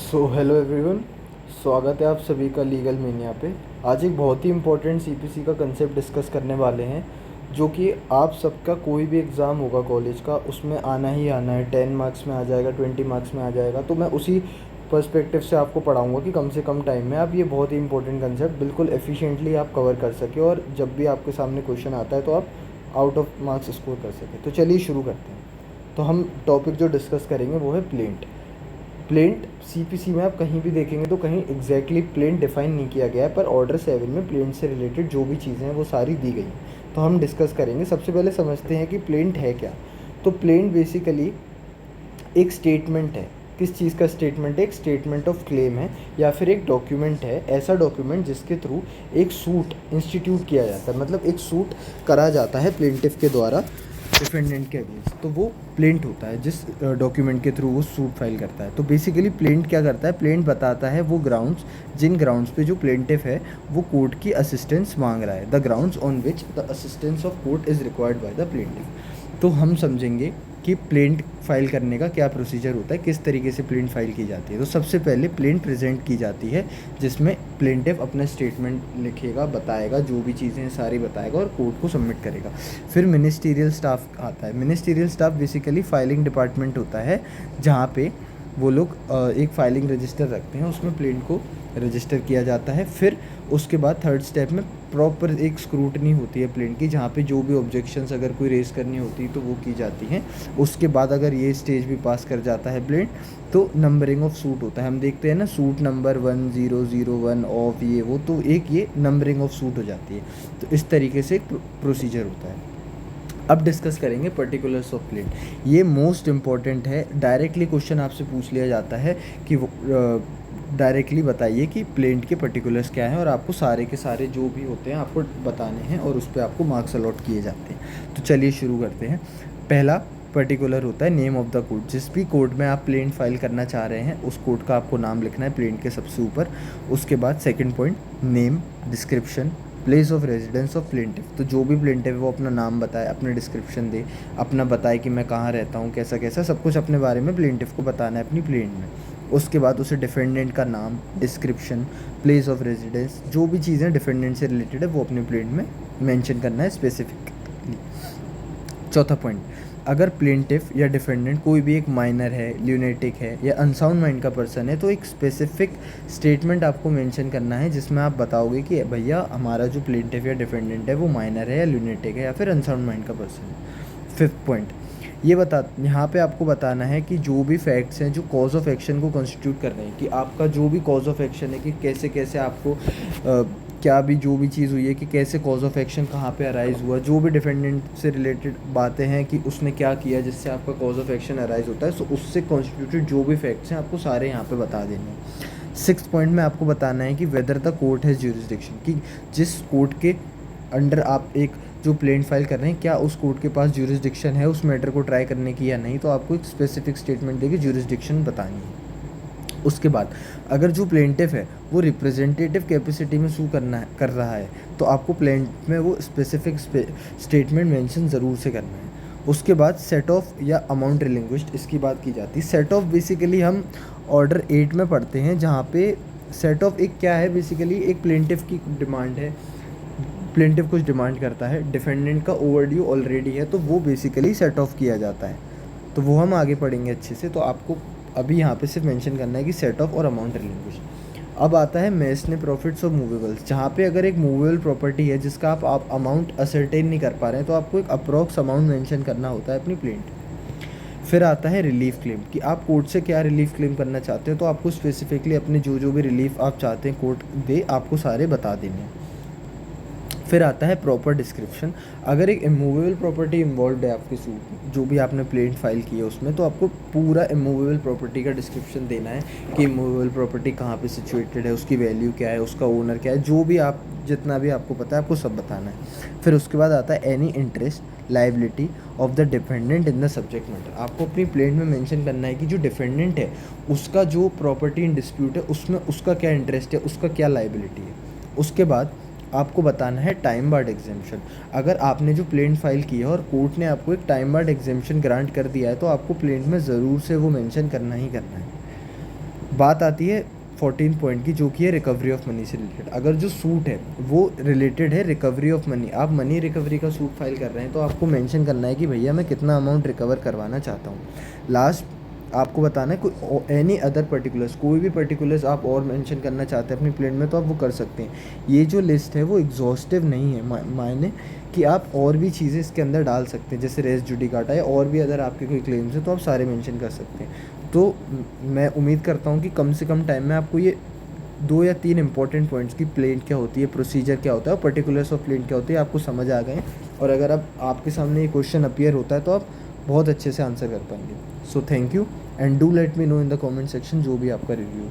Hello everyone. स्वागत है आप सभी का लीगल मीनिया पे। आज एक बहुत ही इम्पोर्टेंट सीपीसी का कंसेप्ट डिस्कस करने वाले हैं, जो कि आप सबका कोई भी एग्ज़ाम होगा कॉलेज का, उसमें आना ही आना है। 10 मार्क्स में आ जाएगा, 20 मार्क्स में आ जाएगा। तो मैं उसी पर्सपेक्टिव से आपको पढ़ाऊँगा कि कम से कम टाइम में आप ये बहुत ही इंपॉर्टेंट कंसेप्ट बिल्कुल एफिशिएंटली आप कवर कर सकें, और जब भी आपके सामने क्वेश्चन आता है तो आप आउट ऑफ मार्क्स स्कोर कर सकें। तो चलिए शुरू करते हैं। तो हम टॉपिक जो डिस्कस करेंगे वो है प्लेंट। प्लेंट सीपीसी में आप कहीं भी देखेंगे तो कहीं एग्जैक्टली प्लेंट डिफाइन नहीं किया गया है, पर ऑर्डर 7 में प्लेंट से रिलेटेड जो भी चीज़ें हैं वो सारी दी गई हैं। तो हम डिस्कस करेंगे। सबसे पहले समझते हैं कि प्लेंट है क्या। तो प्लेंट बेसिकली एक स्टेटमेंट है। किस चीज़ का स्टेटमेंट है? एक स्टेटमेंट ऑफ क्लेम है, या फिर एक डॉक्यूमेंट है, ऐसा डॉक्यूमेंट जिसके थ्रू एक सूट इंस्टीट्यूट किया जाता है। मतलब एक सूट करा जाता है प्लेंटिफ के द्वारा डिफेंडेंट के अगेंस्ट, तो वो प्लेंट होता है जिस डॉक्यूमेंट के थ्रू वो सूट फाइल करता है। तो बेसिकली प्लेंट क्या करता है? प्लेंट बताता है वो ग्राउंड्स, जिन ग्राउंड्स पे जो प्लेंटिफ है वो कोर्ट की असिस्टेंस मांग रहा है। The grounds on which the assistance of court is required by the plaintiff. तो हम समझेंगे कि प्लेंट फाइल करने का क्या प्रोसीजर होता है, किस तरीके से प्लेंट फाइल की जाती है। तो सबसे पहले प्लेंट प्रेजेंट की जाती है, जिसमें प्लेंटिफ अपना स्टेटमेंट लिखेगा, बताएगा, जो भी चीज़ें हैं सारी बताएगा और कोर्ट को सबमिट करेगा। फिर मिनिस्टीरियल स्टाफ आता है। Ministerial staff basically filing department होता है, जहाँ पे वो लोग एक फाइलिंग रजिस्टर रखते हैं, उसमें प्लेंट को रजिस्टर किया जाता है। फिर उसके बाद थर्ड स्टेप में प्रॉपर एक स्क्रूटनी होती है प्लेंट की, जहाँ पे जो भी ऑब्जेक्शंस अगर कोई रेस करनी होती है तो वो की जाती हैं। उसके बाद अगर ये स्टेज भी पास कर जाता है प्लेंट, तो नंबरिंग ऑफ सूट होता है। हम देखते हैं ना, सूट नंबर 1001 ऑफ ये वो, तो एक ये नंबरिंग ऑफ सूट हो जाती है। तो इस तरीके से एक प्रोसीजर होता है। अब डिस्कस करेंगे पर्टिकुलर्स ऑफ प्लेंट। ये मोस्ट इम्पॉर्टेंट है। डायरेक्टली क्वेश्चन आपसे पूछ लिया जाता है कि डायरेक्टली बताइए कि प्लेंट के पर्टिकुलर्स क्या हैं, और आपको सारे के सारे जो भी होते हैं आपको बताने हैं, और उस पर आपको मार्क्स अलॉट किए जाते हैं। तो चलिए शुरू करते हैं। पहला पर्टिकुलर होता है नेम ऑफ द कोर्ट। जिस भी कोर्ट में आप प्लेंट फाइल करना चाह रहे हैं उस कोर्ट का आपको नाम लिखना है प्लेंट के सबसे ऊपर। उसके बाद second point, name, description, place of residence of plaintiff. तो जो भी प्लेंटिफ है वो अपना नाम बताए, अपने डिस्क्रिप्शन दे, अपना बताए कि मैं कहाँ रहता हूँ, कैसा कैसा, सब कुछ अपने बारे में प्लेंटिफ को बताना है अपनी प्लेंट में। उसके बाद उसे डिफेंडेंट का नाम, डिस्क्रिप्शन, प्लेस ऑफ रेजिडेंस, जो भी चीज़ें डिफेंडेंट से रिलेटेड है वो अपने प्लेंट में मेंशन करना है स्पेसिफिकली। चौथा पॉइंट, अगर प्लेंटिफ या डिफेंडेंट कोई भी एक माइनर है, ल्यूनेटिक है, या अनसाउंड माइंड का पर्सन है, तो एक स्पेसिफिक स्टेटमेंट आपको मेंशन करना है, जिसमें आप बताओगे कि भैया हमारा जो प्लेंटिफ या डिफेंडेंट है वो माइनर है, या ल्यूनेटिक है, या फिर अनसाउंड माइंड का पर्सन है। फिफ्थ पॉइंट, ये यहाँ पे आपको बताना है कि जो भी फैक्ट्स हैं जो कॉज ऑफ एक्शन को कॉन्स्टिट्यूट कर रहे हैं, कि आपका जो भी कॉज ऑफ एक्शन है, कि कैसे कैसे आपको क्या भी जो भी चीज़ हुई है, कि कैसे कॉज ऑफ एक्शन कहाँ पे अराइज़ हुआ, जो भी डिफेंडेंट से रिलेटेड बातें हैं कि उसने क्या किया जिससे आपका कॉज ऑफ एक्शन अराइज़ होता है, सो उससे कॉन्स्टिट्यूटेड जो भी फैक्ट्स हैं आपको सारे यहाँ पे बता देने हैं। सिक्स पॉइंट में आपको बताना है कि whether the court has jurisdiction, कि जिस कोर्ट के अंडर आप एक जो प्लेंट फाइल कर रहे हैं, क्या उस कोर्ट के पास ज्यूरिसडिक्शन है उस मैटर को ट्राई करने की या नहीं। तो आपको एक स्पेसिफिक स्टेटमेंट देके ज्यूरिसडिक्शन बतानी है। उसके बाद अगर जो प्लेंटिफ है वो रिप्रेजेंटेटिव कैपेसिटी में सू कर रहा है, तो आपको प्लेंट में वो स्पेसिफिक स्टेटमेंट मेंशन ज़रूर से करना है। उसके बाद सेट ऑफ या अमाउंट रिलिंग्विश्ड, इसकी बात की जाती है। सेट ऑफ बेसिकली हम ऑर्डर 8 में पढ़ते हैं, जहाँ पे सेट ऑफ एक क्या है, बेसिकली एक प्लेंटिफ की डिमांड है। प्लेंटिफ कुछ डिमांड करता है, डिफेंडेंट का ओवरड्यू ऑलरेडी है, तो वो बेसिकली सेट ऑफ किया जाता है। तो वो हम आगे पढ़ेंगे अच्छे से। तो आपको अभी यहाँ पे सिर्फ मेंशन करना है कि सेट ऑफ और अमाउंट रिलिंग्विश्ड। अब आता है मेसने प्रॉफिट्स ऑफ मूवेबल्स, जहाँ पे अगर एक मूवेबल प्रॉपर्टी है जिसका आप अमाउंट असरटेन नहीं कर पा रहे हैं, तो आपको एक अप्रॉक्स अमाउंट मेंशन करना होता है अपनी प्लेंट। फिर आता है रिलीफ क्लेम, कि आप कोर्ट से क्या रिलीफ क्लेम करना चाहते हो, तो आपको स्पेसिफिकली अपने जो भी रिलीफ आप चाहते हैं कोर्ट दे, आपको सारे बता देने हैं। फिर आता है प्रॉपर डिस्क्रिप्शन। अगर एक इमूवेबल प्रॉपर्टी इन्वॉल्व है आपके सूट, जो भी आपने प्लेंट फाइल की है उसमें, तो आपको पूरा इमूवेबल प्रॉपर्टी का डिस्क्रिप्शन देना है कि इमूवेबल प्रॉपर्टी कहाँ पे सिचुएटेड है, उसकी वैल्यू क्या है, उसका ओनर क्या है, जो भी आप जितना भी आपको पता है आपको सब बताना है। फिर उसके बाद आता है any interest liability of the defendant in the subject matter. आपको अपनी प्लेंट में मेंशन करना है कि जो डिफेंडेंट है उसका जो प्रॉपर्टी इन डिस्प्यूट है उसमें उसका क्या इंटरेस्ट है, उसका क्या लाइबिलिटी है। उसके बाद आपको बताना है टाइम बार्ड एग्जेम्पशन। अगर आपने जो प्लेंट फाइल की है और कोर्ट ने आपको एक टाइम बार्ड एग्जेम्पशन ग्रांट कर दिया है, तो आपको प्लेंट में ज़रूर से वो मेंशन करना ही करना है। बात आती है 14 पॉइंट की, जो कि है रिकवरी ऑफ मनी से रिलेटेड। अगर जो सूट है वो रिलेटेड है रिकवरी ऑफ मनी, आप मनी रिकवरी का सूट फाइल कर रहे हैं, तो आपको मेंशन करना है कि भैया मैं कितना अमाउंट रिकवर करवाना चाहता हूँ। लास्ट आपको बताना है कोई एनी अदर पर्टिकुलर्स, कोई भी पर्टिकुलर्स आप और मेंशन करना चाहते हैं अपनी प्लेन में, तो आप वो कर सकते हैं। ये जो लिस्ट है वो एग्जॉस्टिव नहीं है, मायने कि आप और भी चीज़ें इसके अंदर डाल सकते हैं, जैसे रेस जुडिकाटा है, और भी अगर आपके कोई क्लेम्स हैं तो आप सारे मेंशन कर सकते हैं। तो मैं उम्मीद करता हूँ कि कम से कम टाइम में आपको ये 2 या 3 इंपॉर्टेंट पॉइंट्स की प्लेन क्या होती है, प्रोसीजर क्या होता है और पर्टिकुलर्स ऑफ प्लेन क्या होती है, आपको समझ आ गए। और अगर आप आपके सामने ये क्वेश्चन अपीयर होता है तो आप बहुत अच्छे से आंसर कर पाएंगे। So thank you and do let me know in the comment section जो भी आपका रिव्यू।